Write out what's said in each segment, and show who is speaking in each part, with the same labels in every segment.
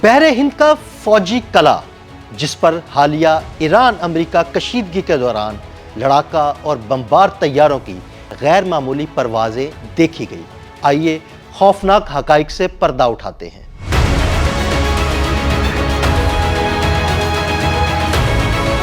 Speaker 1: بحر ہند کا فوجی قلعہ جس پر حالیہ ایران امریکہ کشیدگی کے دوران لڑاکا اور بمبار طیاروں کی غیر معمولی پروازیں دیکھی گئی۔ آئیے خوفناک حقائق سے پردہ اٹھاتے ہیں۔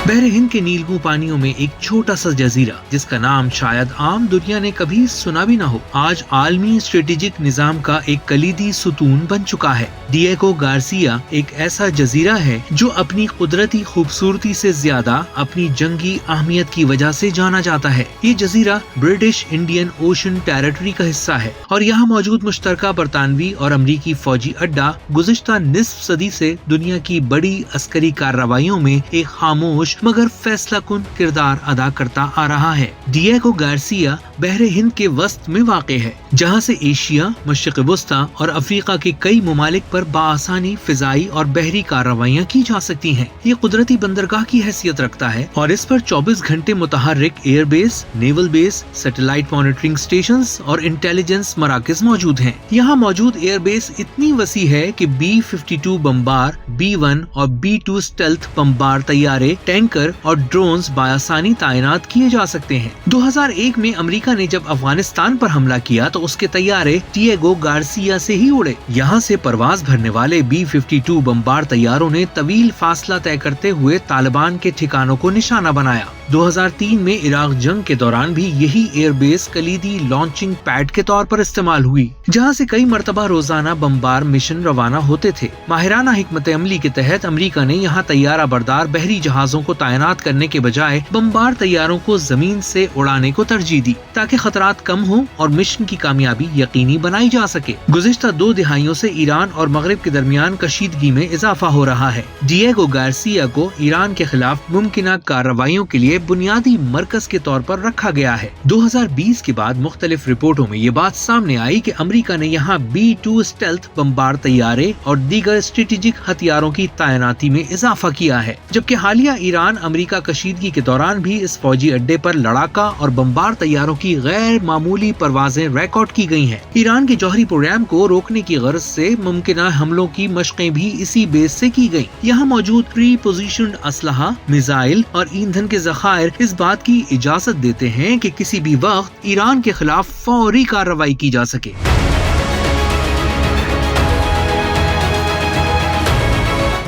Speaker 2: بحر ہند کے نیلگوں پانیوں میں ایک چھوٹا سا جزیرہ جس کا نام شاید عام دنیا نے کبھی سنا بھی نہ ہو، آج عالمی اسٹریٹجک نظام کا ایک کلیدی ستون بن چکا ہے۔ ڈیگو گارسیا ایک ایسا جزیرہ ہے جو اپنی قدرتی خوبصورتی سے زیادہ اپنی جنگی اہمیت کی وجہ سے جانا جاتا ہے۔ یہ جزیرہ برٹش انڈین اوشن ٹیریٹری کا حصہ ہے اور یہاں موجود مشترکہ برطانوی اور امریکی فوجی اڈہ گزشتہ نصف صدی سے دنیا کی بڑی عسکری کارروائیوں میں ایک خاموش مگر فیصلہ کن کردار ادا کرتا آ رہا ہے۔ ڈیگو گارسیا بحر ہند کے وسط میں واقع ہے، جہاں سے ایشیا، مشرق وسطی اور افریقہ کے کئی ممالک پر بآسانی فضائی اور بحری کارروائیاں کی جا سکتی ہیں۔ یہ قدرتی بندرگاہ کی حیثیت رکھتا ہے اور اس پر 24 گھنٹے متحرک ایئر بیس، نیول بیس، سیٹلائٹ مانیٹرنگ سٹیشنز اور انٹیلیجنس مراکز موجود ہیں۔ یہاں موجود ایئر بیس اتنی وسیع ہے کہ B-52 بمبار، B-1 اور B-2 اسٹیلتھ بمبار طیارے، ٹینکر اور ڈرونز بآسانی تعینات کیے جا سکتے ہیں۔ 2001 میں امریکہ نے جب افغانستان پر حملہ کیا تو اس کے طیارے ڈیگو گارسیا سے ہی اڑے۔ یہاں سے پرواز بھرنے والے B-52 بمبار طیاروں نے طویل فاصلہ طے کرتے ہوئے طالبان کے ٹھکانوں کو نشانہ بنایا۔ 2003 میں عراق جنگ کے دوران بھی یہی ایئر بیس کلیدی لانچنگ پیڈ کے طور پر استعمال ہوئی، جہاں سے کئی مرتبہ روزانہ بمبار مشن روانہ ہوتے تھے۔ ماہرانہ حکمت عملی کے تحت امریکہ نے یہاں طیارہ بردار بحری جہازوں کو تعینات کرنے کے بجائے بمبار طیاروں کو زمین سے اڑانے کو ترجیح دی تاکہ خطرات کم ہوں اور مشن کی کامیابی یقینی بنائی جا سکے۔ گزشتہ 2 دہائیوں سے ایران اور مغرب کے درمیان کشیدگی میں اضافہ ہو رہا ہے۔ ڈیگو گارسیا کو ایران کے خلاف ممکنہ کارروائیوں کے لیے بنیادی مرکز کے طور پر رکھا گیا ہے۔ 2020 کے بعد مختلف رپورٹوں میں یہ بات سامنے آئی کہ امریکہ نے یہاں B-2 اسٹیلتھ بمبار طیارے اور دیگر اسٹریٹجک ہتھیاروں کی تعیناتی میں اضافہ کیا ہے، جبکہ حالیہ ایران امریکہ کشیدگی کے دوران بھی اس فوجی اڈے پر لڑاکا اور بمبار طیاروں کی غیر معمولی پروازیں ریکارڈ کی گئی ہیں۔ ایران کے جوہری پروگرام کو روکنے کی غرض سے ممکنہ حملوں کی مشقیں بھی اسی بیس سے کی گئی۔ یہاں موجود پری پوزیشنڈ اسلحہ، میزائل اور ایندھن کے ذخائر اس بات کی اجازت دیتے ہیں کہ کسی بھی وقت ایران کے خلاف فوری کارروائی کی جا سکے۔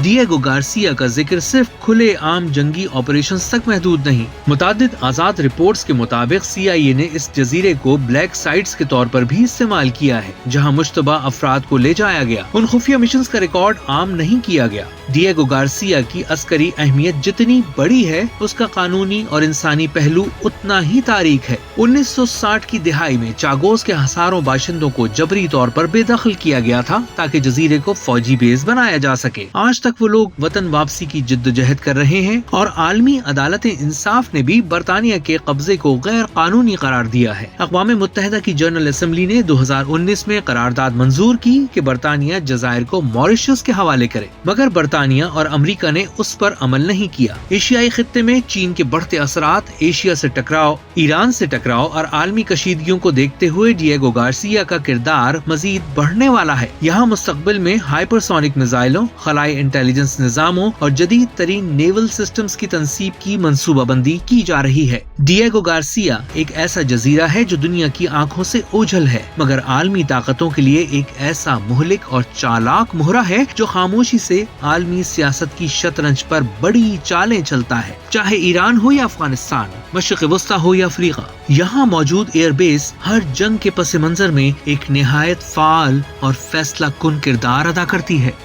Speaker 2: ڈیگو گارسیا کا ذکر صرف کھلے عام جنگی آپریشنز تک محدود نہیں۔ متعدد آزاد رپورٹس کے مطابق CIA نے اس جزیرے کو بلیک سائٹس کے طور پر بھی استعمال کیا ہے، جہاں مشتبہ افراد کو لے جایا گیا۔ ان خفیہ مشنز کا ریکارڈ عام نہیں کیا گیا۔ ڈیگو گارسیا کی عسکری اہمیت جتنی بڑی ہے، اس کا قانونی اور انسانی پہلو اتنا ہی تاریک ہے۔ 1960 کی دہائی میں چاگوز کے ہزاروں باشندوں کو جبری طور پر بے دخل کیا گیا تھا تاکہ جزیرے کو فوجی بیس بنایا جا سکے۔ آج تک وہ لوگ وطن واپسی کی جدوجہد کر رہے ہیں اور عالمی عدالت انصاف نے بھی برطانیہ کے قبضے کو غیر قانونی قرار دیا ہے۔ اقوام متحدہ کی جنرل اسمبلی نے 2019 میں قرارداد منظور کی کہ برطانیہ جزائر کو ماریشس کے حوالے کرے، مگر برطانیہ اور امریکہ نے اس پر عمل نہیں کیا۔ ایشیائی خطے میں چین کے بڑھتے اثرات، ایشیا سے ٹکراؤ، ایران سے ٹکراؤ اور عالمی کشیدگیوں کو دیکھتے ہوئے ڈیگو گارسیا کا کردار مزید بڑھنے والا ہے۔ یہاں مستقبل میں ہائپر سونک میزائلوں، خلائی انٹیلیجنس نظاموں اور جدید ترین نیول سسٹمز کی تنصیب کی منصوبہ بندی کی جا رہی ہے۔ ڈیگو گارسیا ایک ایسا جزیرہ ہے جو دنیا کی آنکھوں سے اوجھل ہے، مگر عالمی طاقتوں کے لیے ایک ایسا مہلک اور چالاک مہرہ ہے جو خاموشی سے عالمی سیاست کی شطرنج پر بڑی چالیں چلتا ہے۔ چاہے ایران ہو یا افغانستان، مشرق وسطی ہو یا افریقہ، یہاں موجود ایئر بیس ہر جنگ کے پس منظر میں ایک نہایت فعال اور فیصلہ کن کردار ادا کرتی ہے۔